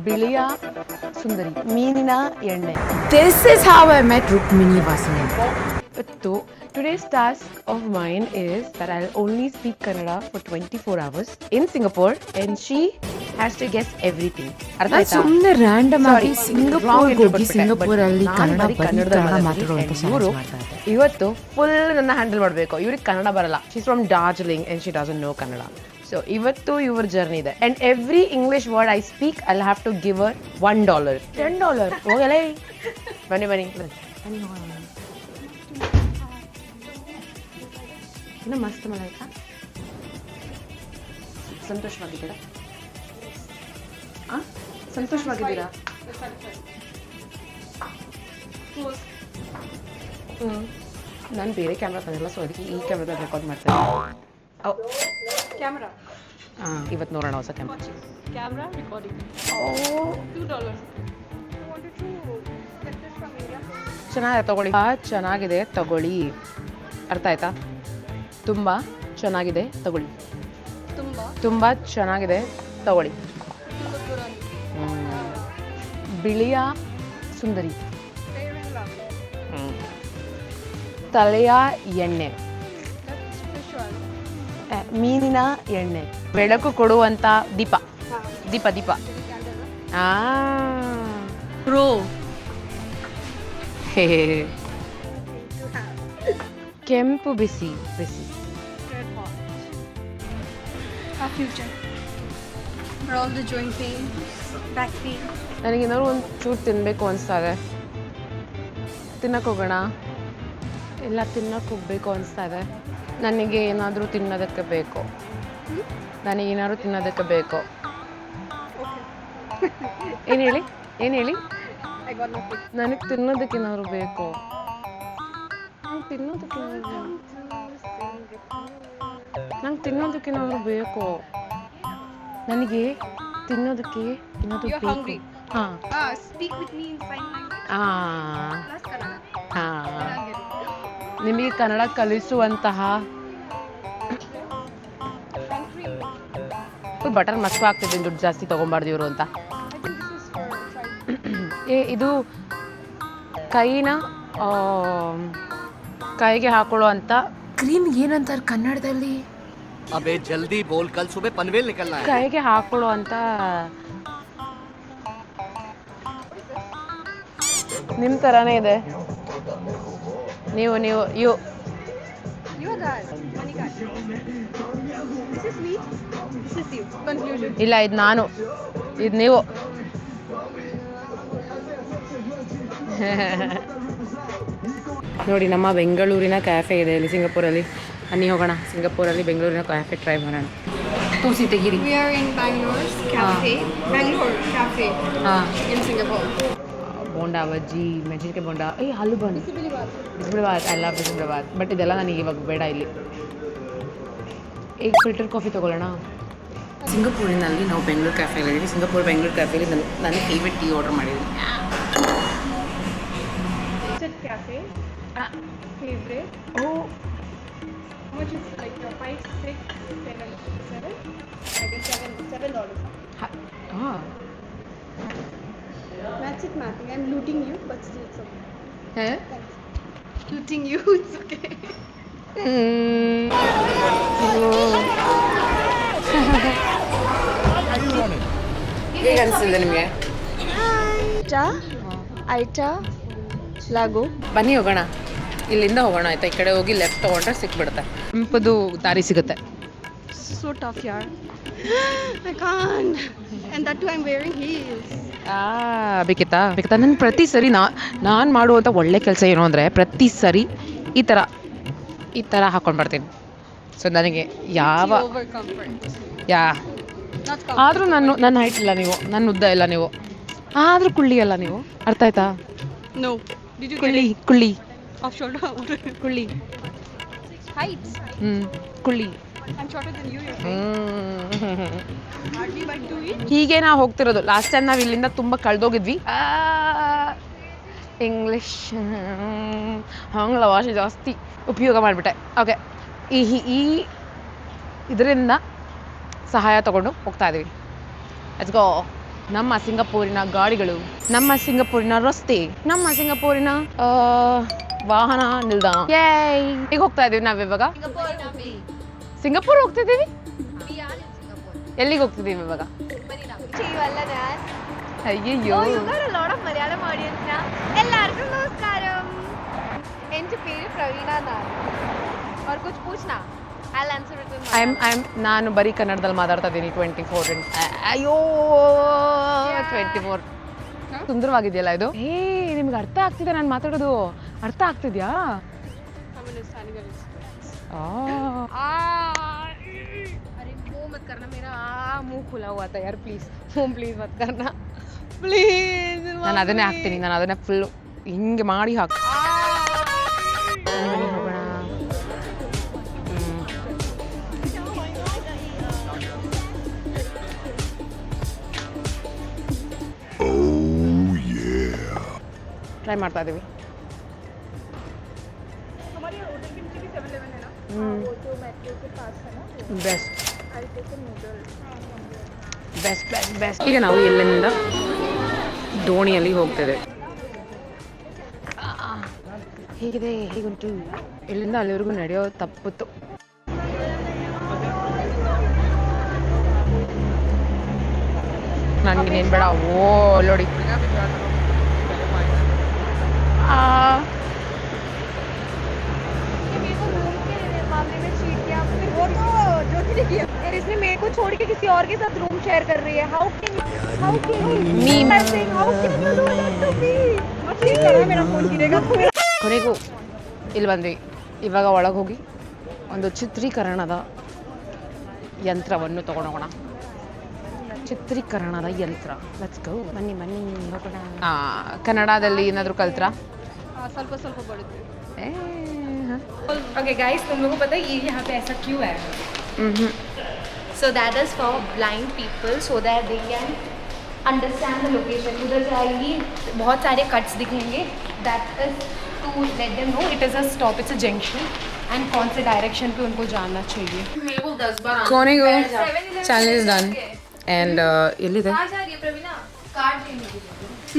ಬಿಳಿಯ ಸುಂದರಿ ಮೀನಿನ ಎಣ್ಣೆ. This is how I met Rukmini Vasani. So today's task of mine is that I'll only speak Kannada for 24 hours in Singapore and she has to guess everything. ಅರ್ಥ ನಾನು ಆಯ್ತಾ? ಸುಮ್ಮನೆ random ಆಗಿ Sorry, Singapore wrong ಹೋಗಿ interpret Singapore ಅಲ್ಲಿ ನಾನು ಕನ್ನಡ ಬರೀ ಕನ್ನಡ ಮಾತಾಡ್ತೀನಿ ಮಾತಾಡುವಂತ and ಇವ್ರು ಮಾಡ್ತಾ ಇದ್ದೆ. ಇವತ್ತು ಫುಲ್ ನನ್ನ ಹ್ಯಾಂಡಲ್ ಮಾಡಬೇಕು. ಇವ್ರಿಗೆ ಕನ್ನಡ ಬರಲ್ಲ. She's from Darjeeling and she doesn't know Kannada. So ಇವತ್ತು ಇವ್ರ ಜರ್ನಿ ಇದೆ and every English word I speak I'll have to give her $1. $10 ಹೋಗಲೇ ಬನ್ನಿ ಬನ್ನಿ ಬನ್ನಿ ಹೋಗೋಣ. ಇನ್ನು ಮಸ್ತ್ ಮಲಾಯ್ತಾ ಸಂತೋಷವಾಗಿದ್ದೀರಾ? ಸಂತೋಷವಾಗಿದ್ದೀರಾ? ನಾನು ಬೇರೆ ಕ್ಯಾಮ್ರಾ ತಂದಿಲ್ಲ, ಸೊ ಅದಕ್ಕೆ ಈ ಕ್ಯಾಮ್ರಾದಲ್ಲಿ ರೆಕಾರ್ಡ್ ಮಾಡ್ತೇನೆ. Camera. ಇವತ್ತು ನೋಡೋಣ ಹೊಸ camera. Camera recording. $2. Wanted to get this from India. ಚೆನ್ನಾಗಿದೆ ತಗೊಳ್ಳಿ. ಚೆನ್ನಾಗಿದೆ ತಗೊಳ್ಳಿ. ಅರ್ಥ ಆಯ್ತಾ? ತುಂಬ ಚೆನ್ನಾಗಿದೆ ತಗೊಳ್ಳಿ. ತುಂಬ ಚೆನ್ನಾಗಿದೆ ತಗೊಳ್ಳಿ. ಬಿಳಿಯ ಸುಂದರಿ Fair and lovely. ತಲೆಯ ಎಣ್ಣೆ That's spiritual. ಮೀನಿನ ಎಣ್ಣೆ ಬೆಳಕು ಕೊಡುವಂತ ದೀಪ. ದೀಪ ದೀಪ. Candle. ರೋ ಕೆಂಪು ಬಿಸಿ ಬಿಸಿ. Red hot. Our future. For all the joint pain, back pain. ನನಗೇನಾದ್ರು ಒಂದು ಚೂರು ತಿನ್ನಬೇಕು ಅನಿಸ್ತಾ ಇದೆ. ತಿನ್ನಕ್ಕೆ ಹೋಗೋಣ. ಎಲ್ಲ ತಿನ್ನಕ್ಕೆ ಹೋಗ್ಬೇಕು ಅನಿಸ್ತಾ ಇದೆ. ನನಗೆ ಏನಾದರೂ ತಿನ್ನೋದಕ್ಕೆ ಬೇಕು. ನನಗೇನಾದ್ರು ತಿನ್ನೋದಕ್ಕೆ ಬೇಕು. ಏನು ಹೇಳಿ ಏನು ಹೇಳಿ? I got nothing. ನನಗೆ ತಿನ್ನೋದಕ್ಕೆ ಏನಾದ್ರು ಬೇಕು. ನಂಗೆ ತಿನ್ನೋದಕ್ಕೆ ಏನಾದ್ರು ಬೇಕು. ನನಗೆ ತಿನ್ನೋದಕ್ಕೆ ಏನಾದ್ರು You're ಬೇಕು. hungry. ಹಾಂ Speak with me in sign language. ಹಾಂ Plus Kannada. ಹಾಂ I'll get it. ನಿಮಗೆ ಕನ್ನಡ ಕಲಿಸುವಂತಹ Hungry. ಬಟರ್ ಮಸ್ಕು ಆಗ್ತಿದ್ದೀನಿ, ದುಡ್ಡು ಜಾಸ್ತಿ ತೊಗೊಂಬಾರ್ದು ಇವರು ಅಂತ. I think this is for trying. ಇದು ಕೈನ ಕೈಗೆ ಹಾಕೊಳ್ಳುವಂಥ ಕ್ರೀಮ್ ಏನಂತಾರೆ ಕನ್ನಡದಲ್ಲಿ? अबे जल्दी बोल, कल सुबह पनवेल निकलना है. ಕೈಗೆ ಹಾಕೊಳ್ಳುವಂಥ ನಿಮ್ಮ ಥರನೇ ಇದೆ. ನೀವು ನೀವು you You're that. Monica. This is me. This is you. Conclusion. ಇಲ್ಲ, ಇದು ನಾನು, ಇದು ನೀವು. ನೋಡಿ, ನಮ್ಮ ಬೆಂಗಳೂರಿನ ಕ್ಯಾಫೆ ಇದೆ ಇಲ್ಲಿ ಸಿಂಗಪೂರಲ್ಲಿ. ಅನ್ನಿ ಹೋಗೋಣ. ಸಿಂಗಪೂರಲ್ಲಿ ಬೆಂಗಳೂರಿನ ಕ್ಯಾಫೆ ಟ್ರೈ ಮಾಡೋಣ. ತೂಸಿ ತೆಗೀರಿ. We are in Bangalore's cafe. Bangalore cafe ಹಾಂ, in Singapore. ಬೋಂಡಾ ಬಜ್ಜಿ, ಮೆಣಸಿನ್ಕಾಯಿ ಬೋಂಡಾ, ಹಾಲು ಬನ್, ಬಿಸಿಬೇಳೆಬಾತ್. I love bisibelebath. ಬಟ್ ಇದೆಲ್ಲ ನನಗೆ ಇವಾಗ ಬೇಡ. ಇಲ್ಲಿ ಈಗ ಫಿಲ್ಟರ್ ಕಾಫಿ ತೊಗೊಳ್ಳೋಣ. ಸಿಂಗಪೂರಿನಲ್ಲಿ ನಾವು ಬೆಂಗಳೂರು ಕ್ಯಾಫೆಲಿದ್ದೀವಿ. ಬೆಂಗಳೂರು ಕ್ಯಾಫೆಲಿ ನನ್ನ ಫೇವ್ರೆಟ್ ಟೀ ಆರ್ಡರ್ ಮಾಡಿದ್ದೀನಿ. Sit cafe. Favorite. Oh, How much is like your 5, 6, 7, 7? I guess $7. ಹಾಂ, That's it, Matthew. I'm looting you, but still it's okay. ಹಾಂ. Thanks. Looting you, it's okay. ಹೇಗೆ ಅನಿಸ್ತಿದೆ ನಿಮಗೆ? Aita, Lago. ಬನ್ನಿ ಹೋಗೋಣ. ಇಲ್ಲಿಂದ ಹೋಗೋಣ ಆಯ್ತಾ? ಈ ಕಡೆ ಹೋಗಿ ಲೆಫ್ಟ್ ತೊಗೊಂಡ್ರೆ ಸಿಕ್ಬಿಡುತ್ತೆ. ಕೆಂಪದು ದಾರಿ ಸಿಗುತ್ತೆ. So tough, yaar. I can't. And that too, I'm wearing heels. ಬೇಕಿತ್ತಾ ನಾನು ಪ್ರತಿ ಸರಿ ನಾನು ಮಾಡುವಂಥ ಒಳ್ಳೆ ಕೆಲಸ ಏನು ಅಂದರೆ, ಪ್ರತಿ ಸರಿ ಈ ಥರ ಹಾಕೊಂಡು ಬರ್ತೀನಿ. ಸೊ ನನಗೆ ಯಾವ Over comfort. Yeah Not comfort. ಆದರೂ ನನ್ನ ಹೈಟ್ ಇಲ್ಲ ನೀವು, ನನ್ನ ಉದ್ದ ಇಲ್ಲ ನೀವು, ಆದರೂ ಕುಳ್ಳಿ ಅಲ್ಲ ನೀವು. ಅರ್ಥ ಆಯ್ತಾ? No. Did you get ಕುಳ್ಳಿ it? ಕುಳ್ಳಿ Off shoulder? ಕುಳ್ಳಿ. Heights. ಕುಳ್ಳಿ. I'm shorter than you, you're saying. Hardly by 2 inches. ಹೀಗೆ ನಾವು ಹೋಗ್ತಿರೋದು. ಲಾಸ್ಟ್ ಟೈಮ್ ನಾವು ಇಲ್ಲಿಂದ ತುಂಬ ಕಳೆದೋಗಿದ್ವಿ. ಇಂಗ್ಲೀಷ್ ಆಂಗ್ಲ ಭಾಷೆ ಜಾಸ್ತಿ ಉಪಯೋಗ ಮಾಡಿಬಿಟ್ಟೆ. ಓಕೆ, ಈ ಇದರಿಂದ ಸಹಾಯ ತಗೊಂಡು ಹೋಗ್ತಾ ಇದ್ದೀವಿ. Let's go. ನಮ್ಮ ಸಿಂಗಪೂರಿನ ಗಾಡಿಗಳು, ನಮ್ಮ ಸಿಂಗಪೂರಿನ ರಸ್ತೆ, ನಮ್ಮ ಸಿಂಗಪೂರಿನ ವಾಹನ ನಿಲ್ದಾಣ. ಈಗ ಹೋಗ್ತಾ ಇದೀವಿ ನಾವ್ ಇವಾಗ. ಸಿಂಗಪೂರ್ ಹೋಗ್ತಿದ್ದೀವಿ. ಎಲ್ಲಿಗೆ ಹೋಗ್ತಿದ್ದೀವಿ ಇವಾಗ? അയ്യോ മലയാളം ഓഡിയൻസിനാ എല്ലാവർക്കും നമസ്കാരം. എന്റെ പേര് പ്രവീണ എന്നാണ്. और कुछ पूछना? I'll answer it in Malayalam. ನಾನು ಬರೀ ಕನ್ನಡದಲ್ಲಿ ಮಾತಾಡ್ತಾ ಇದ್ದೀನಿ. 24 ಅಯ್ಯೋ 24 ಸುಂದರವಾಗಿದೆಯಲ್ಲ ಇದು. ನಿಮ್ಗೆ ಅರ್ಥ ಆಗ್ತಿದೆ ನಾನು ಮಾತಾಡೋದು? ಅರ್ಥ ಆಗ್ತಿದ್ಯಾ? अरे वो मत करना, मेरा मुंह खुला हुआ था यार. प्लीज मत करना ಪ್ಲೀಸ್. ನಾನು ಅದನ್ನೇ ಹಾಕ್ತೀನಿ, ನಾನು ಅದನ್ನೇ ಫುಲ್ಲು ಹಿಂಗೆ ಮಾಡಿ ಹಾಕ್ತೀನಿ. ಹೋಗೋಣ. ಟ್ರೈ ಮಾಡ್ತಾ ಇದ್ದೀವಿ. ಬೆಸ್ಟ್. ಈಗ ನಾವು ಇಲ್ಲಿಂದ ದೋಣಿಯಲ್ಲಿ ಹೋಗ್ತೇವೆ. ಹೇಗುಂಟು? ಇಲ್ಲಿಂದ ಅಲ್ಲಿವರೆಗೂ ನಡೆಯೋ ತಪ್ಪಿತ್ತು. ನನಗೆ ನೀನು ಬೇಡ. ಓ ನೋಡಿ, इसने मेरे को छोड़ के किसी और के साथ रूम शेयर कर रही है. How can you do that to me? मेरा फोन गिरेगा. ಕೊನೆಗೂ ಇಲ್ಲಿ ಬಂದ್ವಿ. ಇವಾಗ ಒಳಗೆ ಹೋಗಿ ಒಂದು ಚಿತ್ರೀಕರಣದ ಯಂತ್ರವನ್ನು ತಗೊಂಡೋಗೋಣ. ಚಿತ್ರೀಕರಣದ ಯಂತ್ರ. Let's go. ಬನ್ನಿ ಹೋಗೋಣ. ಕನ್ನಡದಲ್ಲಿ ಏನಾದರೂ ಕಲ್ತ್ರಾ? ಸ್ವಲ್ಪ ಬರುತ್ತೆ. Okay guys, तुम लोगों को पता है ये यहाँ पे ऐसा क्यों है? So that is for blind people so that they can understand the location. उधर जाएगी बहुत सारे cuts दिखेंगे. That is to let them know it is a stop, it's a junction and कौन से direction पे उनको जाना चाहिए. ಕೊನೆಗೂ ಚಾಲೆಂಜ್ ಇಸ್ ಡನ್. ಆ್ಯಂಡ್ ಎಲ್ಲಿದೆ?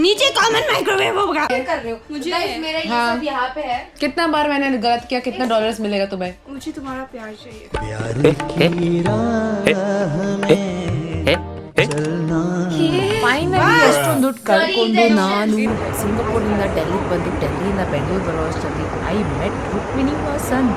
नीचे कॉमन माइक्रोवेव होगा. कर रहे हो मुझे मेरा ये सब यहाँ पे है. कितना बार मैंने गलत किया? कितना डॉलर्स मिलेगा तुम्हें? मुझे तुम्हारा प्यार चाहिए. ಫೈನಲಿ ಎಷ್ಟೊಂದು ದುಡ್ಡು ಕಳ್ಕೊಂಡು ನಾನು ಸಿಂಗಪುರ್ನಿಂದ ಡೆಲ್ಲಿಗೆ ಬಂದು ಡೆಲ್ಲಿಯಿಂದ ಬೆಂಗಳೂರು ಬರೋ ಅಷ್ಟೊತ್ತಿಗೆ ಐ ಮೆಟ್ ರುಕ್ಮಿಣಿ ವಾಸನ್.